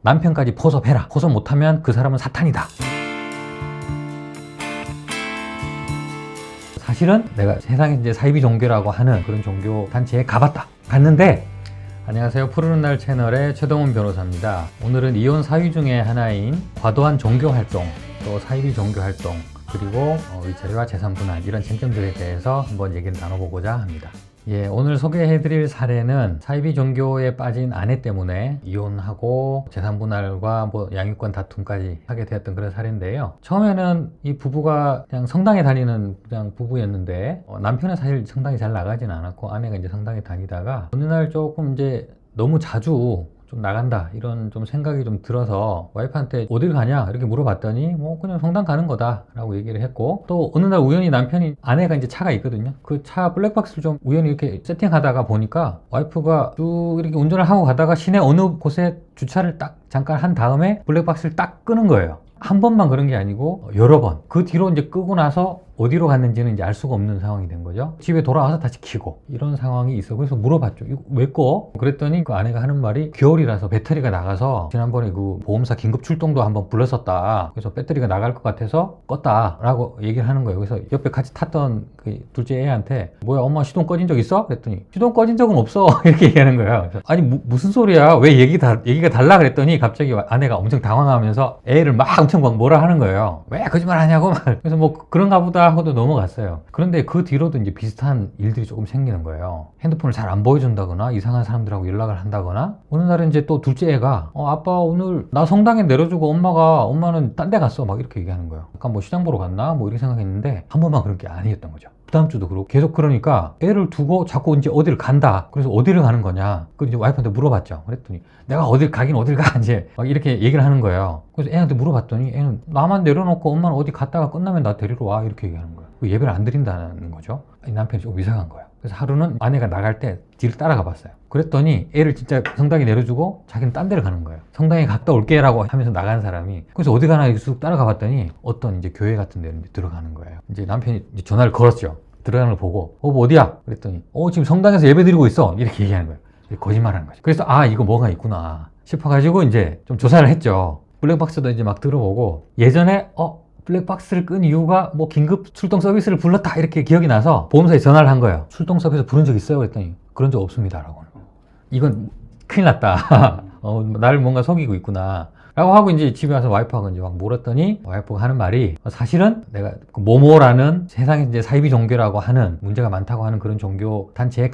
남편까지 포섭해라. 포섭 못하면 그 사람은 사탄이다. 사실은 내가 세상에 이제 사이비 종교라고 하는 그런 종교 단체에 갔는데, 안녕하세요. 푸르는 날 채널의 최동훈 변호사입니다. 오늘은 이혼 사유 중에 하나인 과도한 종교 활동, 또 사이비 종교 활동, 그리고 위자료와 재산 분할, 이런 쟁점들에 대해서 한번 얘기를 나눠보고자 합니다. 오늘 소개해드릴 사례는 사이비 종교에 빠진 아내 때문에 이혼하고 재산 분할과 양육권 다툼까지 하게 되었던 그런 사례인데요. 처음에는 이 부부가 그냥 성당에 다니는 그냥 부부였는데, 남편은 사실 성당에 잘 나가진 않았고 아내가 이제 성당에 다니다가 어느 날 조금 이제 너무 자주 좀 나간다, 이런 좀 생각이 좀 들어서 와이프한테 어딜 가냐 이렇게 물어봤더니 그냥 성당 가는 거다 라고 얘기를 했고, 또 어느 날 우연히 아내가 이제 차가 있거든요. 그 차 블랙박스를 좀 우연히 이렇게 세팅하다가 보니까 와이프가 쭉 이렇게 운전을 하고 가다가 시내 어느 곳에 주차를 딱 잠깐 한 다음에 블랙박스를 딱 끄는 거예요. 한 번만 그런 게 아니고 여러 번. 그 뒤로 이제 끄고 나서 어디로 갔는지는 이제 알 수가 없는 상황이 된 거죠. 집에 돌아와서 다시 켜고, 이런 상황이 있어. 그래서 물어봤죠. 이거 왜 꺼? 그랬더니 그 아내가 하는 말이, 겨울이라서 배터리가 나가서 지난번에 그 보험사 긴급 출동도 한번 불렀었다. 그래서 배터리가 나갈 것 같아서 껐다 라고 얘기를 하는 거예요. 그래서 옆에 같이 탔던 그 둘째 애한테, 뭐야 엄마 시동 꺼진 적 있어? 그랬더니 시동 꺼진 적은 없어. 이렇게 얘기하는 거예요. 그래서 아니 무슨 소리야? 왜 얘기가 달라? 그랬더니 갑자기 아내가 엄청 당황하면서 애를 막 엄청 뭐라 하는 거예요. 왜 거짓말 하냐고 막. 그래서 그런가 보다 하고도 넘어갔어요. 그런데 그 뒤로도 이제 비슷한 일들이 조금 생기는 거예요. 핸드폰을 잘 안 보여준다거나 이상한 사람들하고 연락을 한다거나, 어느 날은 이제 또 둘째 애가 아빠 오늘 나 성당에 내려주고 엄마는 딴 데 갔어 막 이렇게 얘기하는 거예요. 약간 시장 보러 갔나 이렇게 생각했는데 한 번만 그런 게 아니었던 거죠. 그 다음 주도 그러고 계속. 그러니까 애를 두고 자꾸 이제 어디를 간다. 그래서 어디를 가는 거냐, 그 이제 와이프한테 물어봤죠. 그랬더니 내가 어딜 가 이제 막 이렇게 얘기를 하는 거예요. 그래서 애한테 물어봤더니 애는 나만 내려놓고 엄마는 어디 갔다가 끝나면 나 데리러 와 이렇게 얘기하는 거예요. 예배를 안 드린다는 거죠. 남편이 좀 이상한 거예요. 그래서 하루는 아내가 나갈 때 뒤를 따라가 봤어요. 그랬더니 애를 진짜 성당에 내려주고 자기는 딴 데를 가는 거예요. 성당에 갔다 올게 라고 하면서 나간 사람이. 그래서 어디 가나 쑥 따라가 봤더니 어떤 이제 교회 같은 데를 들어가는 거예요. 이제 남편이 이제 전화를 걸었죠. 들어가는 걸 보고 어디야? 그랬더니 지금 성당에서 예배 드리고 있어 이렇게 얘기하는 거예요. 거짓말 하는 거죠. 그래서 이거 뭐가 있구나 싶어가지고 이제 좀 조사를 했죠. 블랙박스도 이제 막 들어보고, 예전에 블랙박스를 끈 이유가 긴급 출동 서비스를 불렀다 이렇게 기억이 나서 보험사에 전화를 한 거예요. 출동 서비스 부른 적 있어요? 그랬더니 그런 적 없습니다 라고. 이건 큰일 났다. 나를 뭔가 속이고 있구나 라고 하고, 이제 집에 와서 와이프하고 이제 막 물었더니 와이프가 하는 말이, 사실은 내가 그 모모라는 세상에 이제 사이비 종교라고 하는, 문제가 많다고 하는 그런 종교 단체에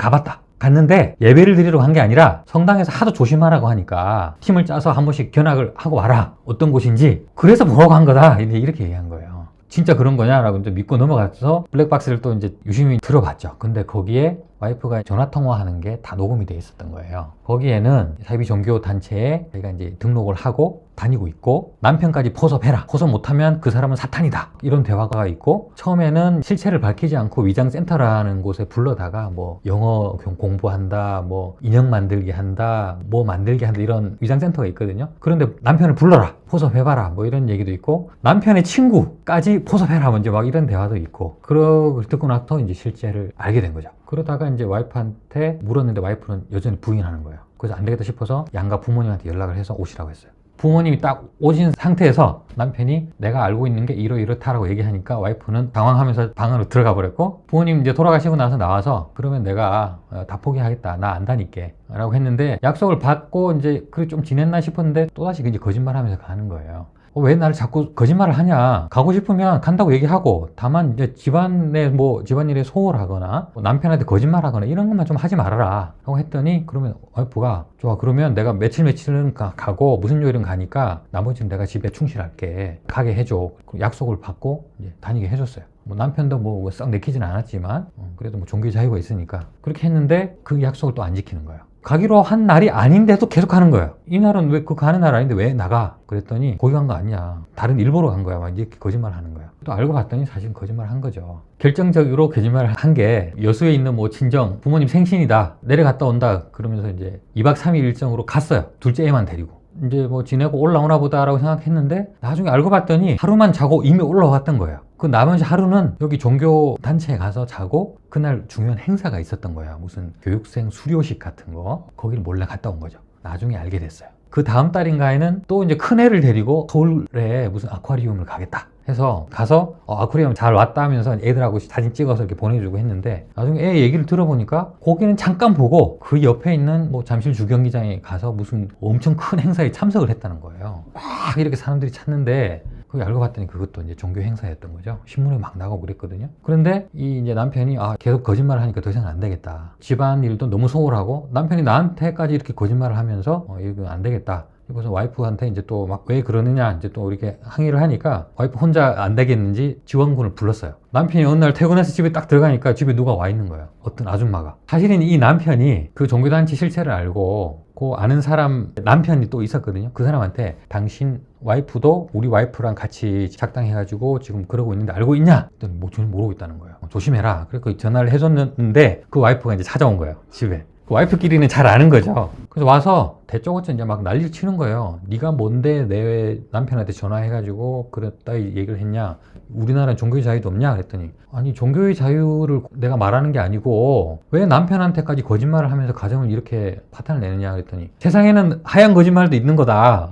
갔는데 예배를 드리러 간 게 아니라 성당에서 하도 조심하라고 하니까 팀을 짜서 한 번씩 견학을 하고 와라, 어떤 곳인지. 그래서 보러 간 거다 이렇게 얘기한 거예요. 진짜 그런 거냐라고 이제 믿고 넘어가서 블랙박스를 또 이제 유심히 들어봤죠. 근데 거기에 와이프가 전화통화하는 게 다 녹음이 돼 있었던 거예요. 거기에는 사이비 종교 단체에 저희가 이제 등록을 하고 다니고 있고, 남편까지 포섭해라. 포섭 못하면 그 사람은 사탄이다. 이런 대화가 있고, 처음에는 실체를 밝히지 않고 위장센터라는 곳에 불러다가 영어 공부한다, 인형 만들기 한다, 만들기 한다, 이런 위장센터가 있거든요. 그런데 남편을 불러라. 포섭해봐라. 이런 얘기도 있고, 남편의 친구까지 포섭해라. 먼저 막 이런 대화도 있고, 그걸 듣고 나서 이제 실체를 알게 된 거죠. 그러다가 이제 와이프한테 물었는데 와이프는 여전히 부인하는 거예요. 그래서 안 되겠다 싶어서 양가 부모님한테 연락을 해서 오시라고 했어요. 부모님이 딱 오신 상태에서 남편이 내가 알고 있는 게 이렇다라고 얘기하니까 와이프는 당황하면서 방 안으로 들어가 버렸고, 부모님 이제 돌아가시고 나서 나와서 그러면 내가 다 포기하겠다, 나 안 다닐게 라고 했는데, 약속을 받고 이제 그렇게 좀 지냈나 싶었는데 또다시 이제 거짓말 하면서 가는 거예요. 왜 나를 자꾸 거짓말을 하냐, 가고 싶으면 간다고 얘기하고, 다만 이제 집안일에 소홀하거나 남편한테 거짓말하거나 이런 것만 좀 하지 말아라 라고 했더니, 그러면 와이프가 좋아, 그러면 내가 며칠은 가고 무슨 요일은 가니까 나머지는 내가 집에 충실할게, 가게 해줘. 약속을 받고 이제 다니게 해줬어요. 남편도 썩 내키지는 않았지만 그래도 종교의 자유가 있으니까 그렇게 했는데, 그 약속을 또 안 지키는 거예요. 가기로 한 날이 아닌데도 계속 가는 거예요. 이날은 왜 가는 날 아닌데 왜 나가? 그랬더니 거기 간 거 아니야, 다른 일보러 간 거야, 막 이렇게 거짓말 하는 거예요. 또 알고 봤더니 사실 거짓말 한 거죠. 결정적으로 거짓말을 한 게, 여수에 있는 친정 부모님 생신이다, 내려갔다 온다 그러면서 이제 2박 3일 일정으로 갔어요. 둘째 애만 데리고. 이제 지내고 올라오나 보다라고 생각했는데, 나중에 알고 봤더니 하루만 자고 이미 올라왔던 거예요. 그 나머지 하루는 여기 종교 단체에 가서 자고, 그날 중요한 행사가 있었던 거예요. 무슨 교육생 수료식 같은 거, 거기를 몰래 갔다 온 거죠. 나중에 알게 됐어요. 그 다음 달인가에는 또 이제 큰 애를 데리고 서울에 무슨 아쿠아리움을 가겠다 해서 가서 아쿠아리움 잘 왔다 하면서 애들하고 사진 찍어서 이렇게 보내주고 했는데 나중에 애 얘기를 들어보니까 거기는 잠깐 보고 그 옆에 있는 뭐 잠실 주경기장에 가서 무슨 엄청 큰 행사에 참석을 했다는 거예요. 막 이렇게 사람들이 찾는데 그게 알고 봤더니 그것도 이제 종교 행사였던 거죠. 신문에 막 나가고 그랬거든요. 그런데 이 이제 남편이 계속 거짓말을 하니까 더 이상 안 되겠다. 집안 일도 너무 소홀하고 남편이 나한테까지 이렇게 거짓말을 하면서 이거 안 되겠다. 그래서 와이프한테 이제 또 막 왜 그러느냐 이제 또 이렇게 항의를 하니까 와이프 혼자 안 되겠는지 지원군을 불렀어요. 남편이 어느 날 퇴근해서 집에 딱 들어가니까 집에 누가 와 있는 거예요. 어떤 아줌마가. 사실은 이 남편이 그 종교단체 실체를 알고 그 아는 사람 남편이 또 있었거든요. 그 사람한테 당신 와이프도 우리 와이프랑 같이 작당해가지고 지금 그러고 있는데 알고 있냐? 그랬더니 뭐 저는 모르고 있다는 거예요. 조심해라. 그래서 전화를 해줬는데 그 와이프가 이제 찾아온 거예요. 집에. 그 와이프끼리는 잘 아는 거죠. 그래서 와서 대쪽어째 이제 막 난리를 치는 거예요. 네가 뭔데 내 남편한테 전화해가지고 그랬다 얘기를 했냐? 우리나라는 종교의 자유도 없냐? 그랬더니 아니 종교의 자유를 내가 말하는 게 아니고 왜 남편한테까지 거짓말을 하면서 가정을 이렇게 파탄을 내느냐? 그랬더니 세상에는 하얀 거짓말도 있는 거다.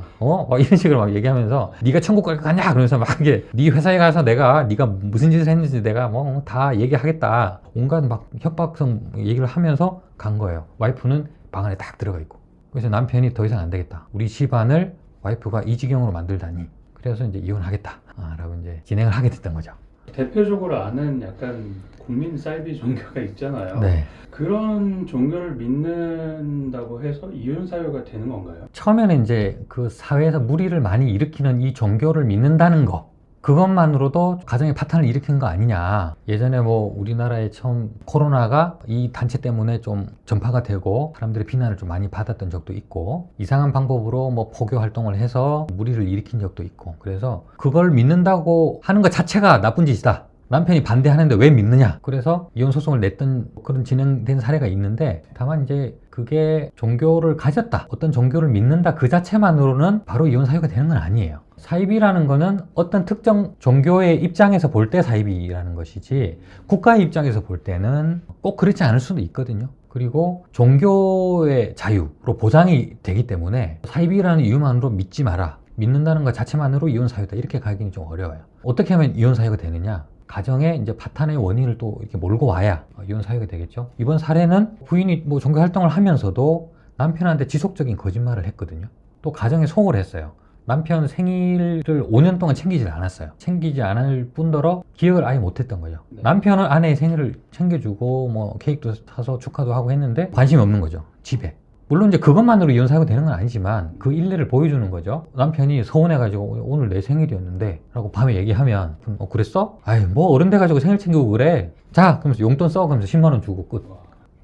막 이런 식으로 막 얘기하면서 네가 천국 갈 거 아니야? 그러면서 막 이게 네 회사에 가서 네가 무슨 짓을 했는지 내가 뭐 다 얘기하겠다. 온갖 막 협박성 얘기를 하면서 간 거예요. 와이프는 방 안에 딱 들어가 있고. 그래서 남편이 더 이상 안 되겠다. 우리 집안을 와이프가 이 지경으로 만들다니. 그래서 이제 이혼하겠다. 라고 이제 진행을 하게 됐던 거죠. 대표적으로 아는 약간 국민 사이비 종교가 있잖아요. 네. 그런 종교를 믿는다고 해서 이혼 사유가 되는 건가요? 처음에는 이제 그 사회에서 무리를 많이 일으키는 이 종교를 믿는다는 거. 그것만으로도 가정의 파탄을 일으키는 거 아니냐. 예전에 뭐 우리나라에 처음 코로나가 이 단체 때문에 좀 전파가 되고 사람들의 비난을 좀 많이 받았던 적도 있고 이상한 방법으로 뭐 포교 활동을 해서 무리를 일으킨 적도 있고 그래서 그걸 믿는다고 하는 것 자체가 나쁜 짓이다. 남편이 반대하는데 왜 믿느냐. 그래서 이혼 소송을 냈던 그런 진행된 사례가 있는데 다만 이제 그게 종교를 가졌다. 어떤 종교를 믿는다 그 자체만으로는 바로 이혼 사유가 되는 건 아니에요. 사입이라는 거는 어떤 특정 종교의 입장에서 볼 때 사입이라는 것이지 국가의 입장에서 볼 때는 꼭 그렇지 않을 수도 있거든요. 그리고 종교의 자유로 보장이 되기 때문에 사입이라는 이유만으로 믿지 마라. 믿는다는 것 자체만으로 이혼 사유다. 이렇게 가기는 좀 어려워요. 어떻게 하면 이혼 사유가 되느냐? 가정에 이제 파탄의 원인을 또 이렇게 몰고 와야 이혼 사유가 되겠죠. 이번 사례는 부인이 뭐 종교 활동을 하면서도 남편한테 지속적인 거짓말을 했거든요. 또 가정에 소홀을 했어요. 남편 생일을 5년 동안 챙기질 않았어요. 챙기지 않을 뿐더러 기억을 아예 못했던 거죠. 네. 남편은 아내의 생일을 챙겨주고 뭐 케이크도 사서 축하도 하고 했는데 관심이 없는 거죠. 집에. 물론 이제 그것만으로 이혼 사유가 되는 건 아니지만 그 일례를 보여주는 거죠. 남편이 서운해가지고 오늘 내 생일이었는데 라고 밤에 얘기하면 그랬어? 아이 뭐 어른 돼가지고 생일 챙기고 그래. 자 그러면서 용돈 써. 그러면서 10만 원 주고 끝.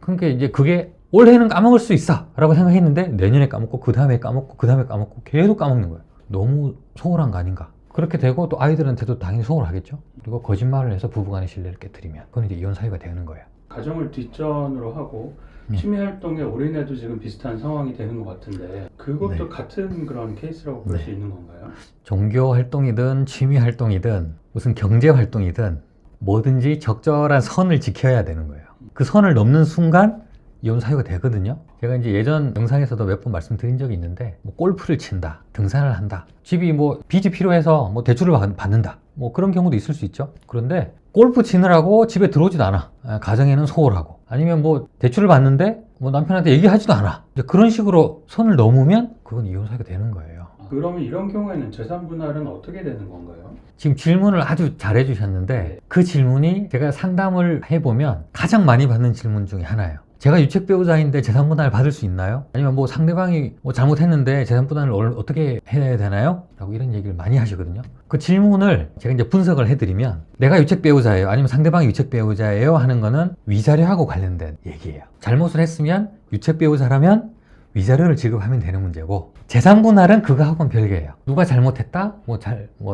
그러니까 이제 그게 올해는 까먹을 수 있어 라고 생각했는데 내년에 까먹고 그 다음에 까먹고 그 다음에 까먹고 계속 까먹는 거예요. 너무 소홀한 거 아닌가. 그렇게 되고 또 아이들한테도 당연히 소홀하겠죠. 그리고 거짓말을 해서 부부간의 신뢰를 깨뜨리면 그건 이제 이혼 사유가 되는 거예요. 가정을 뒷전으로 하고 취미 활동에 올인해도 지금 비슷한 상황이 되는 것 같은데 그것도 네. 같은 그런 케이스라고 볼 수 네. 있는 건가요? 종교 활동이든 취미 활동이든 무슨 경제 활동이든 뭐든지 적절한 선을 지켜야 되는 거예요. 그 선을 넘는 순간 이혼 사유가 되거든요. 제가 이제 예전 영상에서도 몇 번 말씀드린 적이 있는데 뭐 골프를 친다, 등산을 한다, 집이 뭐 빚이 필요해서 뭐 대출을 받는다, 뭐 그런 경우도 있을 수 있죠. 그런데 골프 치느라고 집에 들어오지도 않아. 가정에는 소홀하고 아니면 뭐 대출을 받는데 뭐 남편한테 얘기하지도 않아. 이제 그런 식으로 선을 넘으면 그건 이혼 사유가 되는 거예요. 그러면 이런 경우에는 재산 분할은 어떻게 되는 건가요? 지금 질문을 아주 잘 해주셨는데 그 질문이 제가 상담을 해보면 가장 많이 받는 질문 중에 하나예요. 제가 유책 배우자인데 재산 분할 받을 수 있나요? 아니면 뭐 상대방이 뭐 잘못했는데 재산 분할을 어떻게 해야 되나요? 라고 이런 얘기를 많이 하시거든요. 그 질문을 제가 이제 분석을 해드리면 내가 유책 배우자예요? 아니면 상대방이 유책 배우자예요? 하는 거는 위자료하고 관련된 얘기예요. 잘못을 했으면 유책 배우자라면 위자료를 지급하면 되는 문제고 재산 분할은 그거하고는 별개예요. 누가 잘못했다?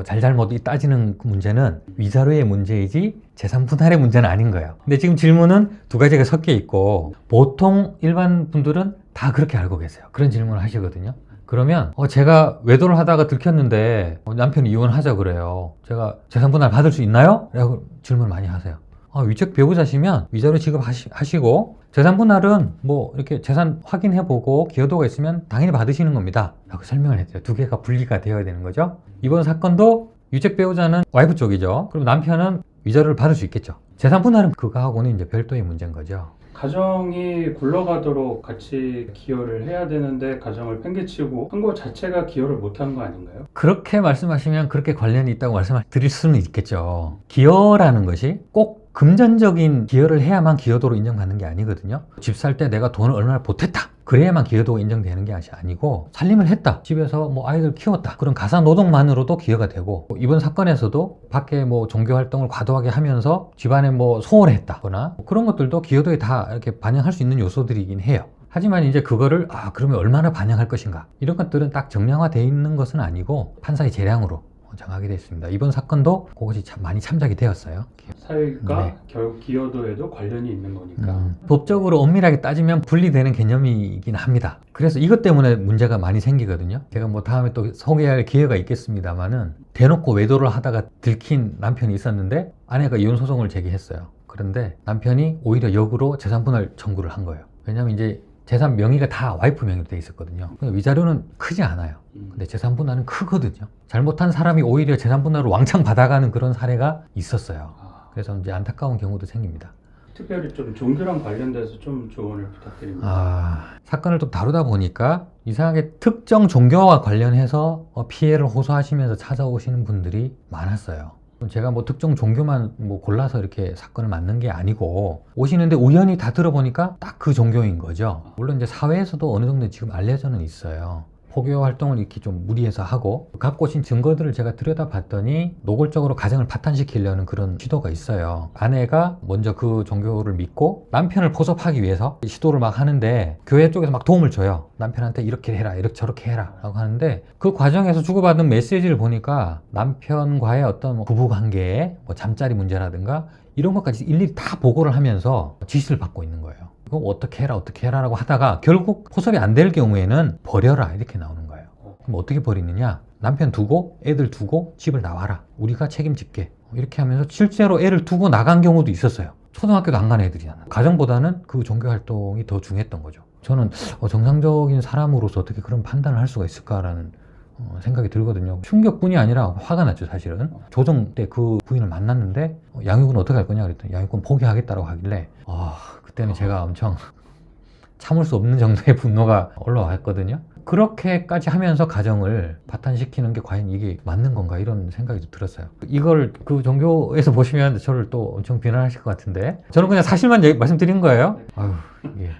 잘잘못이 따지는 그 문제는 위자료의 문제이지 재산 분할의 문제는 아닌 거예요. 근데 지금 질문은 두 가지가 섞여 있고 보통 일반 분들은 다 그렇게 알고 계세요. 그런 질문을 하시거든요. 그러면 제가 외도를 하다가 들켰는데 남편이 이혼하자 그래요. 제가 재산 분할 받을 수 있나요? 라고 질문을 많이 하세요. 위책 배우자시면 위자료 지급하시고 재산 분할은 뭐 이렇게 재산 확인해보고 기여도가 있으면 당연히 받으시는 겁니다 라고 설명을 했죠. 두 개가 분리가 되어야 되는 거죠. 이번 사건도 유책 배우자는 와이프 쪽이죠. 그리고 남편은 위자료를 받을 수 있겠죠. 재산 분할은 그거하고는 이제 별도의 문제인 거죠. 가정이 굴러가도록 같이 기여를 해야 되는데 가정을 팽개치고 한 거 자체가 기여를 못한 거 아닌가요? 그렇게 말씀하시면 그렇게 관련이 있다고 말씀드릴 수는 있겠죠. 기여라는 것이 꼭 금전적인 기여를 해야만 기여도로 인정받는 게 아니거든요. 집 살 때 내가 돈을 얼마나 보탰다, 그래야만 기여도가 인정되는 게 아니고, 살림을 했다, 집에서 뭐 아이들 키웠다, 그런 가사 노동만으로도 기여가 되고, 이번 사건에서도 밖에 뭐 종교 활동을 과도하게 하면서 집안에 뭐 소홀히 했다거나 그런 것들도 기여도에 다 이렇게 반영할 수 있는 요소들이긴 해요. 하지만 이제 그거를 그러면 얼마나 반영할 것인가, 이런 것들은 딱 정량화되어 있는 것은 아니고 판사의 재량으로 정하게 되어 있습니다. 이번 사건도 그것이 참 많이 참작이 되었어요. 사유가 네. 결국 기여도에도 관련이 있는 거니까. 법적으로 엄밀하게 따지면 분리되는 개념이긴 합니다. 그래서 이것 때문에 문제가 많이 생기거든요. 제가 뭐 다음에 또 소개할 기회가 있겠습니다만은, 대놓고 외도를 하다가 들킨 남편이 있었는데 아내가 이혼 소송을 제기했어요. 그런데 남편이 오히려 역으로 재산 분할 청구를 한 거예요. 왜냐하면 이제 재산 명의가 다 와이프 명의로 돼 있었거든요. 위자료는 크지 않아요. 근데 재산 분할은 크거든요. 잘못한 사람이 오히려 재산 분할을 왕창 받아가는 그런 사례가 있었어요. 그래서 이제 안타까운 경우도 생깁니다. 특별히 좀 종교랑 관련돼서 좀 조언을 부탁드립니다. 사건을 좀 다루다 보니까 이상하게 특정 종교와 관련해서 피해를 호소하시면서 찾아오시는 분들이 많았어요. 제가 뭐 특정 종교만 뭐 골라서 이렇게 사건을 맡는 게 아니고, 오시는데 우연히 다 들어보니까 딱 그 종교인 거죠. 물론 이제 사회에서도 어느 정도 지금 알려져는 있어요. 포교 활동을 이렇게 좀 무리해서 하고, 갖고 오신 증거들을 제가 들여다봤더니 노골적으로 가정을 파탄시키려는 그런 시도가 있어요. 아내가 먼저 그 종교를 믿고 남편을 포섭하기 위해서 시도를 막 하는데, 교회 쪽에서 막 도움을 줘요. 남편한테 이렇게 해라, 이렇게 저렇게 해라 라고 하는데, 그 과정에서 주고받은 메시지를 보니까 남편과의 어떤 뭐 부부관계에 뭐 잠자리 문제라든가 이런 것까지 일일이 다 보고를 하면서 지시를 받고 있는 거예요. 이거 어떻게 해라 라고 하다가 결국 포섭이 안 될 경우에는 버려라 이렇게 나오는 거예요. 그럼 어떻게 버리느냐? 남편 두고 애들 두고 집을 나와라, 우리가 책임질게, 이렇게 하면서 실제로 애를 두고 나간 경우도 있었어요. 초등학교도 안 간 애들이잖아요. 가정보다는 그 종교 활동이 더 중요했던 거죠. 저는 정상적인 사람으로서 어떻게 그런 판단을 할 수가 있을까라는 생각이 들거든요. 충격뿐이 아니라 화가 났죠, 사실은. 조정 때 그 부인을 만났는데 양육은 어떻게 할 거냐 그랬더니 양육권 포기하겠다고 하길래 그때는 제가 엄청 참을 수 없는 정도의 분노가 올라왔거든요. 그렇게까지 하면서 가정을 파탄시키는 게 과연 이게 맞는 건가, 이런 생각이 들었어요. 이걸 그 종교에서 보시면 저를 또 엄청 비난하실 것 같은데, 저는 그냥 사실만 말씀드린 거예요. 이게.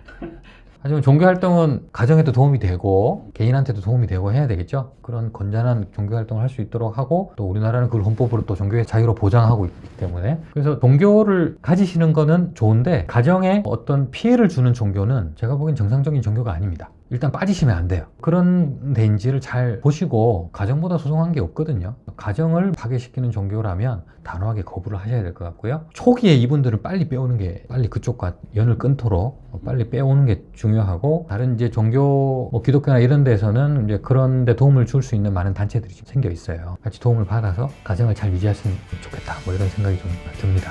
하지만 종교활동은 가정에도 도움이 되고 개인한테도 도움이 되고 해야 되겠죠. 그런 건전한 종교활동을 할 수 있도록 하고, 또 우리나라는 그걸 헌법으로 또 종교의 자유로 보장하고 있기 때문에, 그래서 종교를 가지시는 거는 좋은데 가정에 어떤 피해를 주는 종교는 제가 보기엔 정상적인 종교가 아닙니다. 일단 빠지시면 안 돼요. 그런 데인지를 잘 보시고, 가정보다 소중한 게 없거든요. 가정을 파괴시키는 종교라면 단호하게 거부를 하셔야 될 것 같고요. 초기에 이분들은 빨리 빼오는 게, 빨리 그쪽과 연을 끊도록 빨리 빼오는 게 중요하고, 다른 이제 종교, 뭐 기독교나 이런 데서는 이제 그런 데 도움을 줄 수 있는 많은 단체들이 지금 생겨 있어요. 같이 도움을 받아서 가정을 잘 유지했으면 좋겠다, 뭐 이런 생각이 좀 듭니다.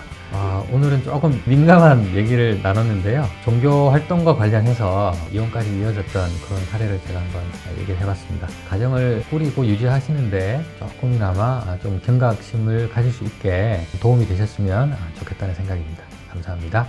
오늘은 조금 민감한 얘기를 나눴는데요. 종교 활동과 관련해서 이혼까지 이어졌던 그런 사례를 제가 한번 얘기를 해봤습니다. 가정을 꾸리고 유지하시는데 조금이나마 좀 경각심을 가질 수 있게 도움이 되셨으면 좋겠다는 생각입니다. 감사합니다.